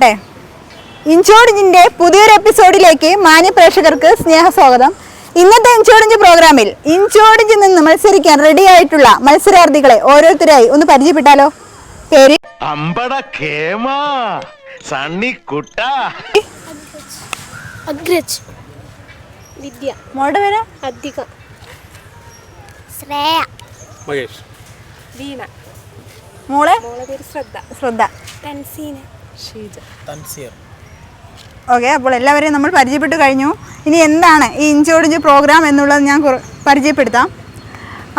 ട്ടെ ഇൻചോടിഞ്ചിന്റെ പുതിയൊരു എപ്പിസോഡിലേക്ക് മാന്യ പ്രേക്ഷകർക്ക് സ്നേഹസ്വാഗതം. ഇന്നത്തെ ഇൻചോടിഞ്ച് പ്രോഗ്രാമിൽ ഇൻചോടിഞ്ചിൽ നിന്ന് മത്സരിക്കാൻ റെഡി ആയിട്ടുള്ള മത്സരാർത്ഥികളെ ഓരോരുത്തരായി ഒന്ന് പരിചയപ്പെട്ടാലോ? പേര് വിദ്യ. മോളുടെ പേര് അധിക. ശ്രേയ. മഹേഷ്. വീണ. മോളെ പേര് ശ്രദ്ധ. ശ്രദ്ധ. തൻസീന. ഷീജ. തൻസീർ. ഓക്കെ, അപ്പോൾ എല്ലാവരെയും നമ്മൾ പരിചയപ്പെട്ടു കഴിഞ്ഞു. ഇനി എന്താണ് ഈ ഇൻചോടിഞ്ച് പ്രോഗ്രാം എന്നുള്ളത് ഞാൻ പരിചയപ്പെടുത്താം.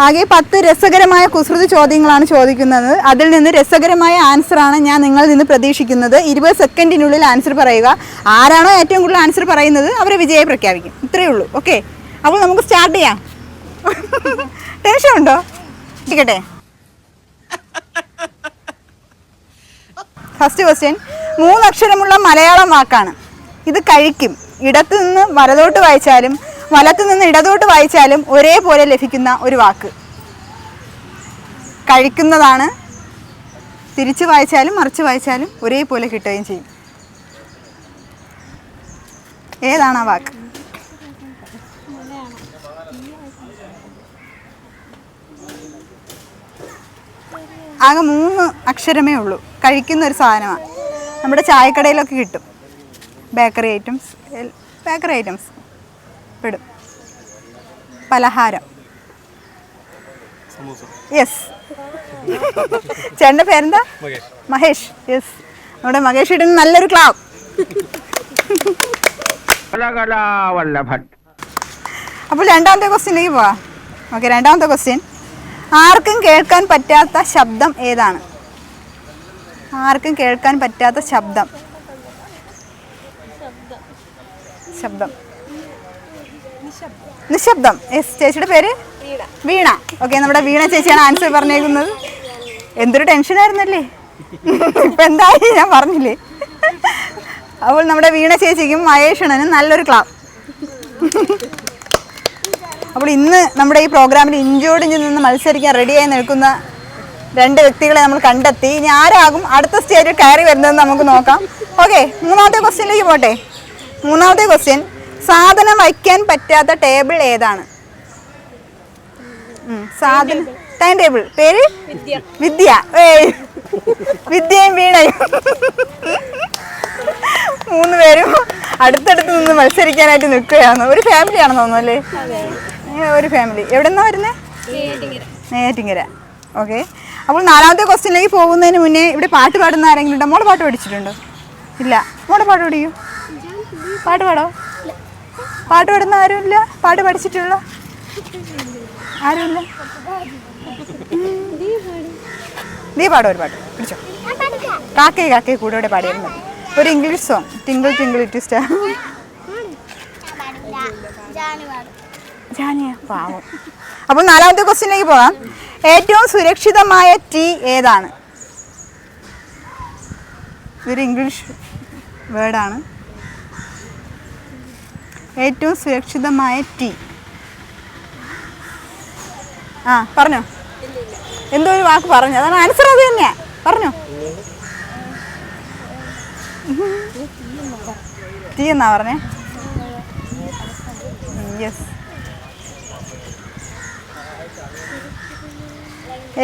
ആകെ 10 രസകരമായ കുസൃതി ചോദ്യങ്ങളാണ് ചോദിക്കുന്നത്. അതിൽ നിന്ന് രസകരമായ ആൻസറാണ് ഞാൻ നിങ്ങളിൽ നിന്ന് പ്രതീക്ഷിക്കുന്നത്. 20 സെക്കൻഡിനുള്ളിൽ ആൻസർ പറയുക. ആരാണോ ഏറ്റവും കൂടുതൽ ആൻസർ പറയുന്നത് അവരെ വിജയം പ്രഖ്യാപിക്കും. ഇത്രയേ ഉള്ളൂ. ഓക്കെ, അപ്പോൾ നമുക്ക് സ്റ്റാർട്ട് ചെയ്യാം. ടെൻഷൻ ഉണ്ടോ? ഇരിക്കട്ടെ. ഫസ്റ്റ് ക്വസ്റ്റ്യൻ, 3 അക്ഷരമുള്ള മലയാളം വാക്കാണ്. ഇത് കഴിക്കും. ഇടത്തു നിന്ന് വലതോട്ട് വായിച്ചാലും വലത്തു നിന്ന് ഇടതോട്ട് വായിച്ചാലും ഒരേപോലെ ലഭിക്കുന്ന ഒരു വാക്ക്. കഴിക്കുന്നതാണ്. തിരിച്ചു വായിച്ചാലും മറിച്ച് വായിച്ചാലും ഒരേപോലെ കിട്ടുകയും ചെയ്യും. ഏതാണ് ആ വാക്ക്? ആകെ 3 അക്ഷരമേ ഉള്ളൂ. കഴിക്കുന്ന ഒരു സാധനമാണ്. നമ്മുടെ ചായക്കടയിലൊക്കെ കിട്ടും. ബേക്കറി ഐറ്റംസ് പെടും. പലഹാരം. യെസ്. ചേട്ടൻ്റെ പേരെന്താ? മഹേഷ്. യെസ്, നമ്മുടെ മഹേഷ് ഇടുന്ന നല്ലൊരു ക്ലാപ്പ്. അപ്പോൾ രണ്ടാമത്തെ ക്വസ്റ്റ്യനിലേക്ക് പോവാം. ഓക്കെ, രണ്ടാമത്തെ ക്വസ്റ്റ്യൻ, ആർക്കും കേൾക്കാൻ പറ്റാത്ത ശബ്ദം ഏതാണ്? ആർക്കും കേൾക്കാൻ പറ്റാത്ത ശബ്ദം. നിശബ്ദം. യെസ്, ചേച്ചിയുടെ പേര് വീണ. ഓക്കെ, നമ്മുടെ വീണ ചേച്ചിയാണ് ആൻസർ പറഞ്ഞേക്കുന്നത്. എന്തൊരു ടെൻഷനായിരുന്നല്ലേ. ഇപ്പം എന്തായി ഞാൻ പറഞ്ഞില്ലേ. അപ്പോൾ നമ്മുടെ വീണ ചേച്ചിക്കും മഹേഷണനും നല്ലൊരു ക്ലാപ്പ്. അപ്പോൾ ഇന്ന് നമ്മുടെ ഈ പ്രോഗ്രാമിൽ ഇൻചോടിഞ്ചിൽ നിന്ന് മത്സരിക്കാൻ റെഡിയായി നിൽക്കുന്ന 2 വ്യക്തികളെ നമ്മൾ കണ്ടെത്തി. ഇനി ആരാകും അടുത്ത സ്റ്റേജിൽ കയറി വരുന്നതെന്ന് നമുക്ക് നോക്കാം. ഓക്കെ, മൂന്നാമത്തെ ക്വസ്റ്റ്യനിലേക്ക് പോട്ടെ. മൂന്നാമത്തെ ക്വസ്റ്റ്യൻ, സാധനം വയ്ക്കാൻ പറ്റാത്ത ടേബിൾ ഏതാണ്? സാധനം ടൈം ടേബിൾ. പേര് വിദ്യ. വിദ്യയും വീണയും 3 പേരും അടുത്തടുത്ത് നിന്ന് മത്സരിക്കാനായിട്ട് നിൽക്കുകയാണ്. ഒരു ഫാമിലി ആണെന്ന് തോന്നുന്നു അല്ലേ? ഒരു ഫാമിലി. എവിടെ നിന്നാണ് വരുന്നത്? നെയ്യാറ്റിങ്കര. ഓക്കെ, അപ്പോൾ നാലാമത്തെ ക്വസ്റ്റ്യനിലേക്ക് പോകുന്നതിന് മുന്നേ ഇവിടെ പാട്ട് പാടുന്ന ആരെങ്കിലും ഉണ്ടോ? മോളെ പാട്ട് പഠിച്ചിട്ടുണ്ടോ? ഇല്ല. മോളെ പാട്ട് പഠിക്കൂ. പാട്ട് പാടോ? പാട്ട് പാടുന്ന ആരുമില്ല? പാട്ട് പഠിച്ചിട്ടുള്ള ആരുമില്ല? നീ പാടോ, ഒരു പാട്ട് പിടിച്ചോ. കാക്കേ കൂടെ പാടിയിരുന്നു ഒരു English song, twinkle twinkle little star. Janiya പാവം. അപ്പോൾ നാലാമത്തെ ക്വസ്റ്റ്യനിലേക്ക് പോകാം. ഏറ്റവും സുരക്ഷിതമായ ടീ ഏതാണ്? ഇതൊരു ഇംഗ്ലീഷ് വേർഡാണ്. ഏറ്റവും സുരക്ഷിതമായ ടീ. പറഞ്ഞോ. എന്തോ ഒരു വാക്ക് പറഞ്ഞു, അതാണ് ആൻസർ. അത് തന്നെയാ പറഞ്ഞോ. ടീ എന്നാ പറഞ്ഞേ? യെസ്.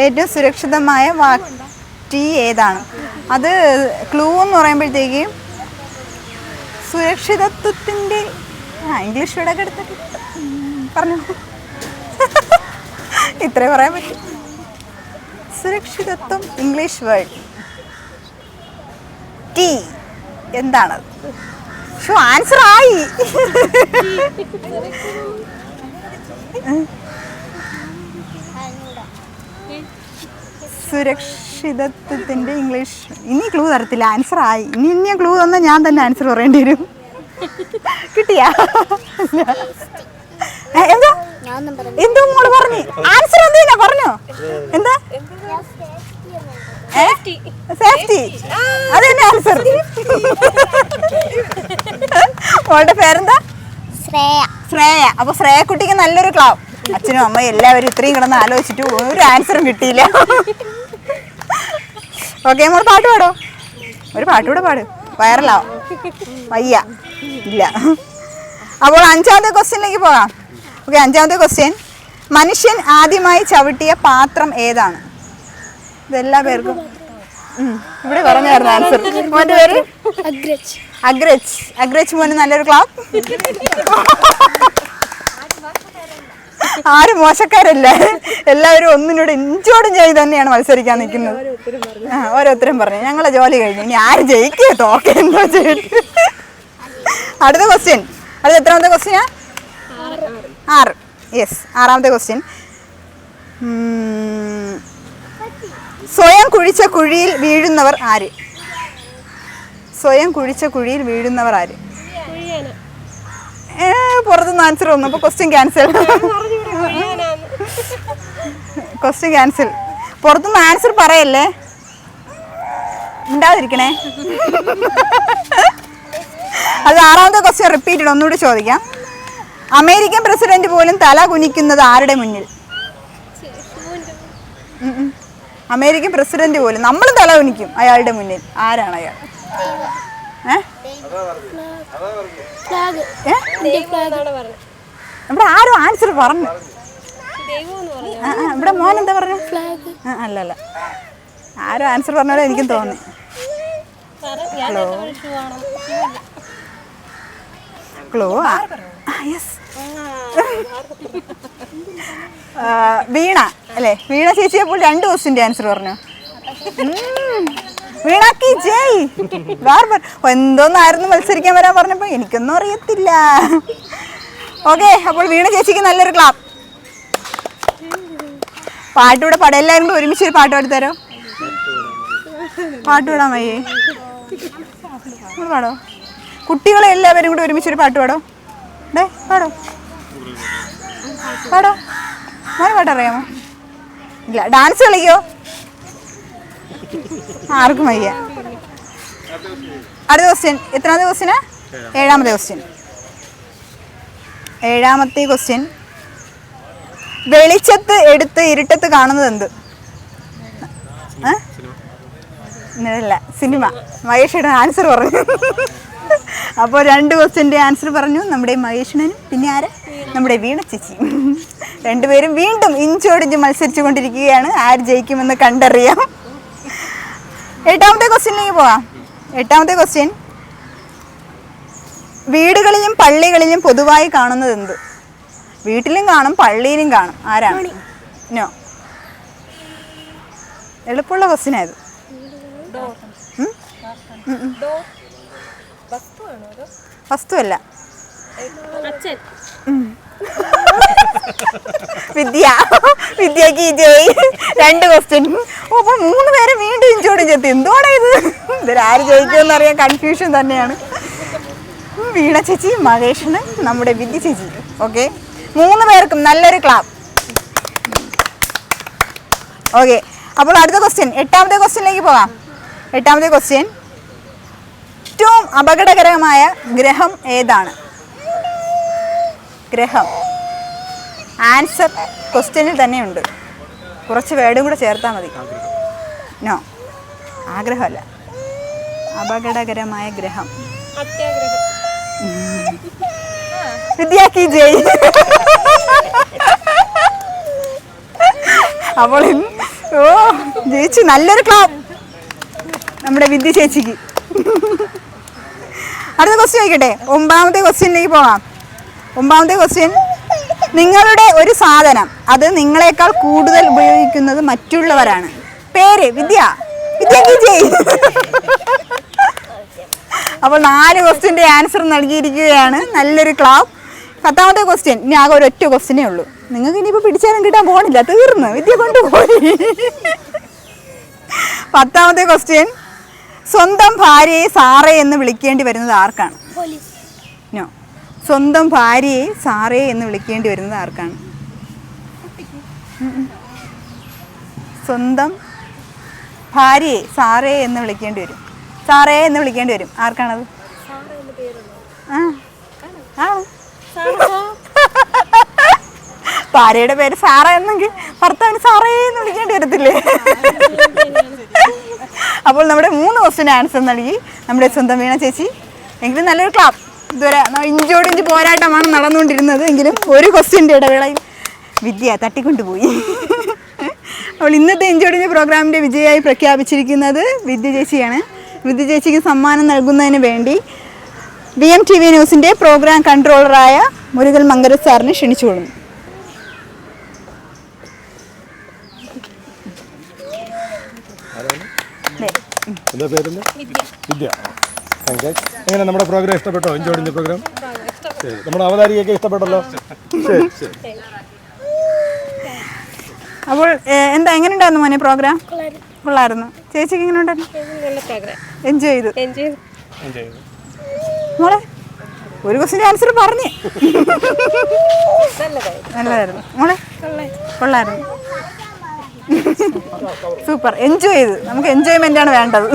ഏറ്റവും സുരക്ഷിതമായ ടീ ഏതാണ്? അത് ക്ലൂ എന്ന് പറയുമ്പോഴത്തേക്ക് സുരക്ഷിതത്വത്തിൻ്റെ ഇംഗ്ലീഷ് വേർഡൊക്കെ എടുത്തിട്ട് പറഞ്ഞു. ഇത്രേ പറയാൻ പറ്റും. സുരക്ഷിതത്വം ഇംഗ്ലീഷ് വേർഡ് ടീ എന്താണത്? ആൻസർ ആയി. സുരക്ഷിതത്വത്തിൻ്റെ ഇംഗ്ലീഷ്. ഇനി ക്ലൂ തരത്തില്ല, ആൻസർ ആയി. ഇനി ക്ലൂ തന്നാൽ ഞാൻ തന്നെ ആൻസർ പറയേണ്ടി വരും. കിട്ടിയാ? എന്താ എന്തോ മോള് പറഞ്ഞു. ആൻസർ എന്താ പറഞ്ഞോ? എന്താ? സേഫ്റ്റി. അത് തന്നെ ആൻസർ. മോളുടെ പേരെന്താ? ശ്രേയ. അപ്പൊ ശ്രേയ കുട്ടിക്ക് നല്ലൊരു ക്ലാപ്പ്. അച്ഛനും അമ്മയും എല്ലാവരും ഇത്രയും കിടന്ന് ആലോചിച്ചിട്ട് ഒരു ആൻസറും കിട്ടിയില്ല. ഓക്കെ, മോൾ പാട്ട് പാടോ? ഒരു പാട്ടുകൂടെ പാട്. വൈറലാവും വയ്യ ഇല്ല. അപ്പോൾ 5ാമത്തെ ക്വസ്റ്റ്യനിലേക്ക് പോകാം. ഓക്കെ, 5ാമത്തെ ക്വസ്റ്റ്യൻ, മനുഷ്യൻ ആദ്യമായി ചവിട്ടിയ പാത്രം ഏതാണ്? ഇതെല്ലാ പേർക്കും ഇവിടെ പറഞ്ഞായിരുന്നു ആൻസർ. മോൻ്റെ പേര് അഗ്രജ്. അഗ്രജ് മോന് നല്ലൊരു ക്ലാപ്പ്. ആരും മോശക്കാരല്ല, എല്ലാവരും ഒന്നിനോട് ഇഞ്ചോടും ചെയ്ത് തന്നെയാണ് മത്സരിക്കാൻ നിൽക്കുന്നത്. ഓരോരുത്തരും പറഞ്ഞു ഞങ്ങളെ ജോലി കഴിഞ്ഞു, ഇനി ആര് ജയിക്കുക തോക്കെ എന്തോ ചെയ്തിട്ട്. അടുത്ത ക്വസ്റ്റ്യൻ, അടുത്ത എത്രാമത്തെ ക്വസ്റ്റ്യനാ? 6. Yes, 6ാമത്തെ question. സ്വയം കുഴിച്ച കുഴിയിൽ വീഴുന്നവർ ആര്? സ്വയം കുഴിച്ച കുഴിയിൽ വീഴുന്നവർ ആര്? പുറത്തുനിന്ന് ആൻസർ വന്നു, അപ്പോൾ ക്വസ്റ്റ്യൻ ക്യാൻസൽ. Question cancel. പുറത്തുനിന്ന് ആൻസർ പറയല്ലേ, ഉണ്ടാതിരിക്കണേ. അത് 6ാമത്തെ ക്വസ്റ്റ്യൻ റിപ്പീറ്റഡ് ഒന്നുകൂടി ചോദിക്കാം. അമേരിക്കൻ പ്രസിഡന്റ് പോലും തല കുനിക്കുന്നത് ആരുടെ മുന്നിൽ? അമേരിക്കൻ പ്രസിഡന്റ് പോലും, നമ്മളും തല കുനിക്കും അയാളുടെ മുന്നിൽ. ആരാണ് അയാൾ? ഇവിടെ ആരും ആൻസർ പറഞ്ഞു. ഇവിടെ മോൻ എന്താ പറഞ്ഞു? അല്ലല്ല, ആരും ആൻസർ പറഞ്ഞോളെ എനിക്കും തോന്നി. ഹലോ ക്ലോ. യെസ്, വീണ അല്ലേ? വീണ ചേച്ചി അപ്പോൾ 2 ക്വസ്റ്റ്യൻ്റെ ആൻസർ പറഞ്ഞു. വീണാക്കി ജയ്. ബാർബർ എന്തോന്നായിരുന്നു മത്സരിക്കാൻ വരാൻ പറഞ്ഞപ്പോൾ എനിക്കൊന്നും അറിയത്തില്ല. ഓക്കെ, അപ്പോൾ വീണ ചേച്ചിക്ക് നല്ലൊരു ക്ലാപ്പ്. പാട്ടുകൂടെ പാടാം, എല്ലാവരും കൂടെ ഒരുമിച്ച് ഒരു പാട്ട് പാടിത്തരോ? പാട്ട് പാടാൻ വയ്യേ? പാടോ? കുട്ടികളെ എല്ലാവരും കൂടെ ഒരുമിച്ചൊരു പാട്ട് പാടോ? പാടോ പാടോ. മോനെ പാട്ടറിയാമോ? ഇല്ല. ഡാൻസ് കളിക്കോ? ആർക്കും വയ്യ. അടുത്ത ക്വസ്റ്റ്യൻ, എത്രാമത്തെ ക്വസ്റ്റ്യനാ? 7ാമത്തെ ക്വസ്റ്റ്യൻ. 7ാമത്തെ ക്വസ്റ്റ്യൻ, വെളിച്ചത്ത് എടുത്ത് ഇരുട്ടത്ത് കാണുന്നത് എന്ത്? അല്ല, സിനിമ. മഹേഷിയുടെ ആൻസർ പറഞ്ഞു. അപ്പോൾ 2 ക്വസ്റ്റ്യൻ്റെ ആൻസർ പറഞ്ഞു നമ്മുടെ മഹേഷിനും, പിന്നെ ആര്? നമ്മുടെ വീണ ചേച്ചി. രണ്ടുപേരും വീണ്ടും ഇഞ്ചോടിഞ്ച് മത്സരിച്ചു കൊണ്ടിരിക്കുകയാണ്. ആര് ജയിക്കുമെന്ന് കണ്ടറിയാം. 8ാമത്തെ ക്വസ്റ്റ്യനിലേക്ക് പോവാം. 8ാമത്തെ ക്വസ്റ്റ്യൻ, വീടുകളിലും പള്ളികളിലും പൊതുവായി കാണുന്നത് എന്ത്? വീട്ടിലും കാണും പള്ളിയിലും കാണും. ആരാണ്? നോ, എളുപ്പമുള്ള ക്വസ്റ്റ്യനായത്. വസ്തുവല്ല. വിദ്യക്ക് ജയ്. 2 ക്വസ്റ്റ്യൻ. അപ്പോൾ 3 പേരെ വീണ്ടും ഇഞ്ചോടും ചെത്തി. എന്തുവാണ് ഇത്? ഇതിലാര് ജയിക്കുമെന്ന് അറിയാൻ കൺഫ്യൂഷൻ തന്നെയാണ്. വീണ ചേച്ചി, മഹേഷിന്, നമ്മുടെ വിദ്യ ചേച്ചി. ഓക്കെ, 3 പേർക്കും നല്ലൊരു ക്ലാപ്പ്. ഓക്കെ, അപ്പോൾ അടുത്ത ക്വസ്റ്റ്യൻ, 8ാമത്തെ ക്വസ്റ്റ്യനിലേക്ക് പോകാം. 8ാമത്തെ ക്വസ്റ്റ്യൻ, ഏറ്റവും അപകടകരമായ ഗ്രഹം ഏതാണ്? ഗ്രഹം. ആൻസർ ക്വസ്റ്റ്യനിൽ തന്നെയുണ്ട്, കുറച്ച് വേർഡും കൂടെ ചേർത്താൽ മതി. നോ, ആഗ്രഹമല്ല. അപകടകരമായ ഗ്രഹം. വിദ്യാക്കി ജയ്. അപ്പോൾ ജയിച്ചു. നല്ലൊരു ക്ലാപ്പ് നമ്മുടെ വിദ്യ ചേച്ചിക്ക്. അടുത്ത ക്വസ്റ്റ്യൻ ചോദിക്കട്ടെ? 9ാമത്തെ ക്വസ്റ്റ്യനിലേക്ക് പോകാം. 9ാമത്തെ ക്വസ്റ്റ്യൻ, നിങ്ങളുടെ ഒരു സാധനം അത് നിങ്ങളെക്കാൾ കൂടുതൽ ഉപയോഗിക്കുന്നത് മറ്റുള്ളവരാണ്. പേര്? വിദ്യാക്കി ജയ്. അപ്പോൾ 4 ക്വസ്റ്റ്യൻ്റെ ആൻസർ നൽകിയിരിക്കുകയാണ്. നല്ലൊരു ക്ലാപ്പ്. 10ാമത്തെ ക്വസ്റ്റ്യൻ, ഇനി ആകെ ഒരൊറ്റ ക്വസ്റ്റ്യനേ ഉള്ളൂ. നിങ്ങൾക്ക് ഇനിയിപ്പോൾ പിടിച്ചാലും കിട്ടാൻ പോകണില്ല, തീർന്ന്. വിദ്യ കൊണ്ടുപോയി. 10ാമത്തെ ക്വസ്റ്റ്യൻ, സ്വന്തം ഭാര്യയെ സാറേ എന്ന് വിളിക്കേണ്ടി വരുന്നത് ആർക്കാണ്? നോ, സ്വന്തം ഭാര്യയെ സാറേ എന്ന് വിളിക്കേണ്ടി വരുന്നത് ആർക്കാണ്? സ്വന്തം ഭാര്യയെ സാറേ എന്ന് വിളിക്കേണ്ടി വരും. സാറേ എന്ന് വിളിക്കേണ്ടി വരും. ആർക്കാണത്? ഭാര്യയുടെ പേര് സാറ എന്നെങ്കിൽ ഭർത്താവിന് സാറേ എന്ന് വിളിക്കേണ്ടി വരത്തില്ലേ? അപ്പോൾ നമ്മുടെ 3 ക്വസ്റ്റിന് ആൻസർ നൽകി നമ്മുടെ സ്വന്തം വീണ ചേച്ചി. എങ്കിലും നല്ലൊരു ക്ലാപ്പ്. ഇതുവരെ ഇഞ്ചോടിഞ്ച് പോരാട്ടമാണ് നടന്നുകൊണ്ടിരുന്നത്. എങ്കിലും ഒരു ക്വസ്റ്റ്യൻ്റെ ഇടവേളയിൽ വിദ്യ തട്ടിക്കൊണ്ടുപോയി. അപ്പോൾ ഇന്നത്തെ ഇഞ്ചോടിഞ്ച് പ്രോഗ്രാമിൻ്റെ വിജയമായി പ്രഖ്യാപിച്ചിരിക്കുന്നത് വിദ്യ ചേച്ചിയാണ്. വിദ്യ ചേച്ചിക്ക് സമ്മാനം നൽകുന്നതിന് വേണ്ടി VMTV ന്യൂസിൻ്റെ പ്രോഗ്രാം കൺട്രോളറായ മുരുകൽ മങ്കര സാറിനെ ക്ഷണിച്ചുകൊള്ളുന്നു. എന്താ പേരെന്ന്? വിദ്യ. എങ്ങനെ നമ്മുടെ പ്രോഗ്രാം ഇഷ്ടപ്പെട്ടോ? ഇഞ്ചോടിഞ്ച് പ്രോഗ്രാം ശരി. നമ്മുടെ അവതാരികയൊക്കെ ഇഷ്ടപ്പെട്ടല്ലോ. ശരി ശരി. അപ്പോൾ എങ്ങനെയുണ്ടായിരുന്നു മോനെ പ്രോഗ്രാം? കൊള്ളായിരുന്നു. ചേച്ചിക്ക് എങ്ങനെ ഉണ്ടായിരുന്നു? നല്ല പ്രോഗ്രാം. എൻജോയ് ചെയ്തു. എൻജോയ് മോളെ ഒരു ക്വസ്റ്റിൻ്റെ ആൻസർ പറഞ്ഞ് നല്ലതായിരുന്നു. മോളെ കൊള്ളായിരുന്നു. സൂപ്പർ. എൻജോയ് ചെയ്തു. നമുക്ക് എൻജോയ്മെൻ്റ് ആണ് വേണ്ടത്.